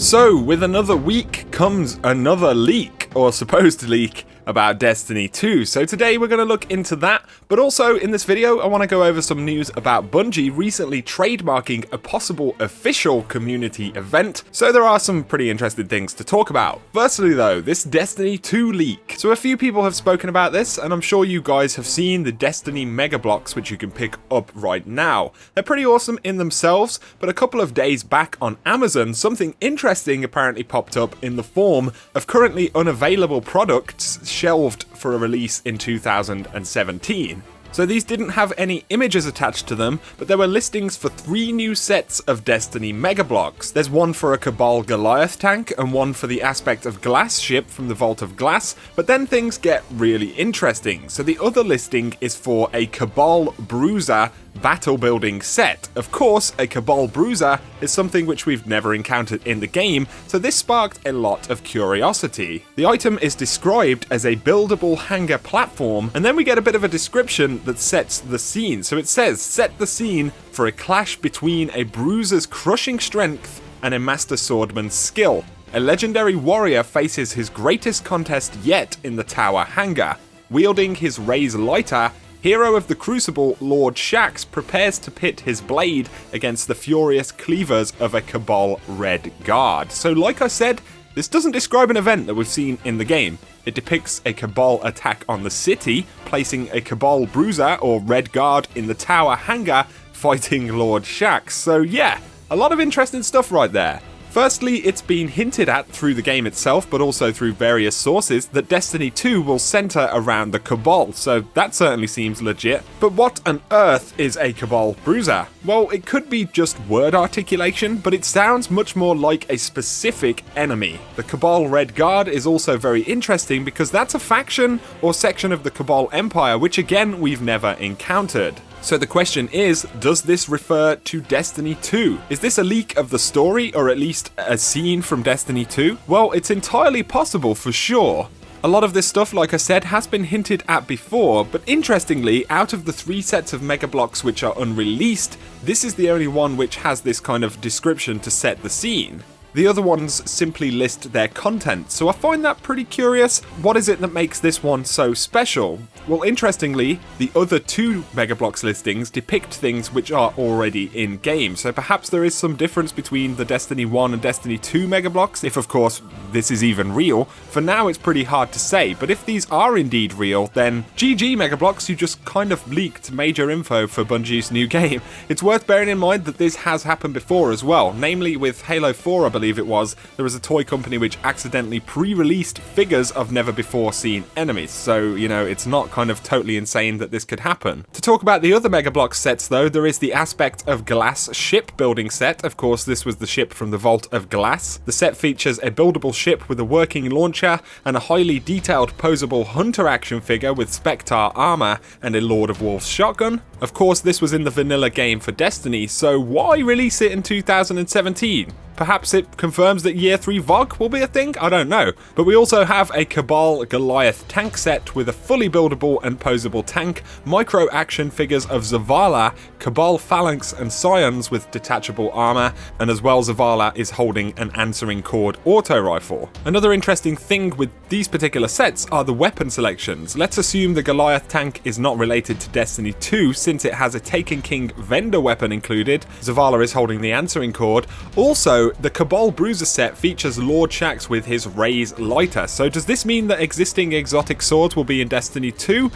So, with another week comes another leak, or supposed leak, about Destiny 2. So today we're going to look into that, but also in this video I want to go over some news about Bungie recently trademarking a possible official community event, so there are some pretty interesting things to talk about. Firstly though, this Destiny 2 leak. So a few people have spoken about this, and I'm sure you guys have seen the Destiny Mega Bloks, which you can pick up right now. They're pretty awesome in themselves, but a couple of days back on Amazon, something interesting apparently popped up in the form of currently unavailable products shelved for a release in 2017. So these didn't have any images attached to them, but there were listings for 3 new sets of Destiny Mega Bloks. There's one for a Cabal Goliath tank, and one for the aspect of glass ship from the Vault of Glass, but then things get really interesting. So the other listing is for a Cabal Bruiser battle building set. Of course, a Cabal Bruiser is something which we've never encountered in the game, so this sparked a lot of curiosity. The item is described as a buildable hangar platform, and then we get a bit of a description that sets the scene. So it says, set the scene for a clash between a Bruiser's crushing strength and a Master Swordman's skill. A legendary warrior faces his greatest contest yet in the tower hangar. Wielding his raise lighter, hero of the Crucible, Lord Shax prepares to pit his blade against the furious cleavers of a Cabal Red Guard. So like I said, this doesn't describe an event that we've seen in the game. It depicts a Cabal attack on the city, placing a Cabal Bruiser or Red Guard in the tower hangar, fighting Lord Shax. So yeah, a lot of interesting stuff right there. Firstly, it's been hinted at through the game itself, but also through various sources, that Destiny 2 will centre around the Cabal, so that certainly seems legit. But what on earth is a Cabal Bruiser? Well, it could be just word articulation, but it sounds much more like a specific enemy. The Cabal Red Guard is also very interesting because that's a faction or section of the Cabal Empire, which again, we've never encountered. So the question is, does this refer to Destiny 2? Is this a leak of the story, or at least a scene from Destiny 2? Well, it's entirely possible for sure. A lot of this stuff, like I said, has been hinted at before, but interestingly, out of the 3 sets of Mega Bloks which are unreleased, this is the only one which has this kind of description to set the scene. The other ones simply list their content, so I find that pretty curious. What is it that makes this one so special? Well, interestingly, the other 2 Mega Bloks listings depict things which are already in-game, so perhaps there is some difference between the Destiny 1 and Destiny 2 Mega Bloks, if of course this is even real. For now it's pretty hard to say, but if these are indeed real, then GG Mega Bloks, you just kind of leaked major info for Bungie's new game. It's worth bearing in mind that this has happened before as well, namely with Halo 4 I believe it was. There was a toy company which accidentally pre-released figures of never before seen enemies, so you know, it's not kind of totally insane that this could happen. To talk about the other Mega Bloks sets though, there is the aspect of glass ship building set. Of course, this was the ship from the Vault of Glass. The set features a buildable ship with a working launcher and a highly detailed posable hunter action figure with Spectre armor and a Lord of Wolves shotgun. Of course, this was in the vanilla game for Destiny, so why release it in 2017? Perhaps it confirms that Year 3 VOG will be a thing? I don't know. But we also have a Cabal Goliath tank set with a fully buildable and posable tank, micro action figures of Zavala, Cabal Phalanx and Scions with detachable armor, and as well Zavala is holding an answering cord auto rifle. Another interesting thing with these particular sets are the weapon selections. Let's assume the Goliath tank is not related to Destiny 2 since it has a Taken King vendor weapon included. Zavala is holding the answering cord. Also, the Cabal Bruiser set features Lord Shax with his raise lighter. So does this mean that existing exotic swords will be in Destiny 2?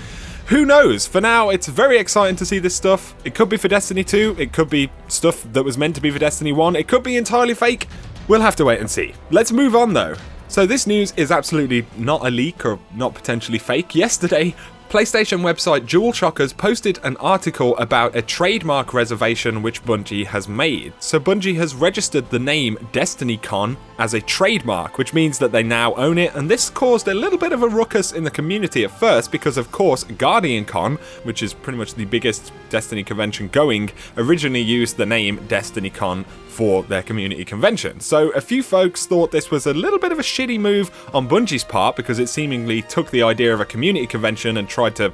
Who knows? For now, it's very exciting to see this stuff. It could be for Destiny 2, it could be stuff that was meant to be for Destiny 1, it could be entirely fake. We'll have to wait and see. Let's move on though. So this news is absolutely not a leak or not potentially fake. Yesterday, PlayStation website DualShockers posted an article about a trademark reservation which Bungie has made. So Bungie has registered the name DestinyCon as a trademark, which means that they now own it, and this caused a little bit of a ruckus in the community at first because of course GuardianCon, which is pretty much the biggest Destiny convention going, originally used the name DestinyCon for their community convention. So a few folks thought this was a little bit of a shitty move on Bungie's part because it seemingly took the idea of a community convention and tried tried to,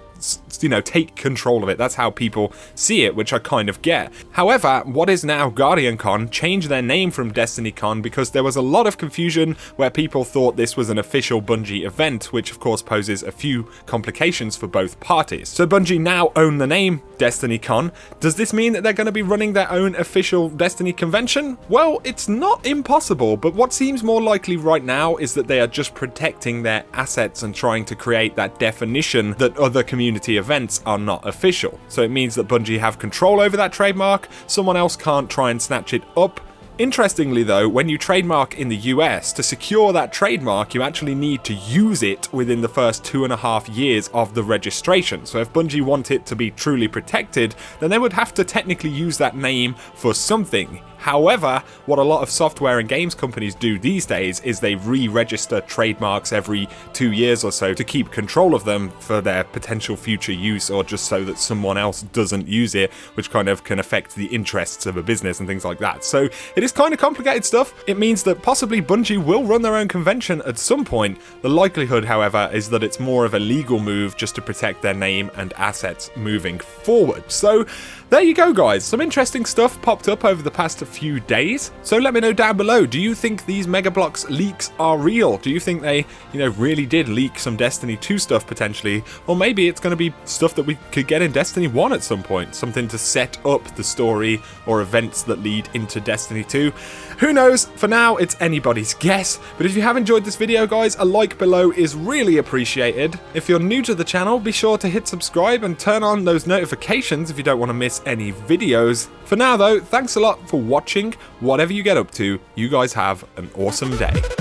you know, take control of it. That's how people see it, which I kind of get. However, what is now GuardianCon changed their name from DestinyCon because there was a lot of confusion where people thought this was an official Bungie event, which of course poses a few complications for both parties. So Bungie now own the name DestinyCon. Does this mean that they're going to be running their own official Destiny convention? Well, it's not impossible, but what seems more likely right now is that they are just protecting their assets and trying to create that definition that other community events are not official. So it means that Bungie have control over that trademark, someone else can't try and snatch it up. Interestingly though, when you trademark in the US, to secure that trademark you actually need to use it within the first 2.5 years of the registration. So if Bungie want it to be truly protected, then they would have to technically use that name for something. However, what a lot of software and games companies do these days is they re-register trademarks every 2 years or so to keep control of them for their potential future use, or just so that someone else doesn't use it, which kind of can affect the interests of a business and things like that. So it is kind of complicated stuff. It means that possibly Bungie will run their own convention at some point. The likelihood, however, is that it's more of a legal move just to protect their name and assets moving forward. So there you go, guys. Some interesting stuff popped up over the past few days. So let me know down below, do you think these Mega Bloks leaks are real? Do you think they, really did leak some Destiny 2 stuff potentially? Or maybe it's going to be stuff that we could get in Destiny 1 at some point, something to set up the story or events that lead into Destiny 2. Who knows? For now, it's anybody's guess. But if you have enjoyed this video, guys, a like below is really appreciated. If you're new to the channel, be sure to hit subscribe and turn on those notifications if you don't want to miss any videos. For now though, thanks a lot for watching. Whatever you get up to, you guys have an awesome day.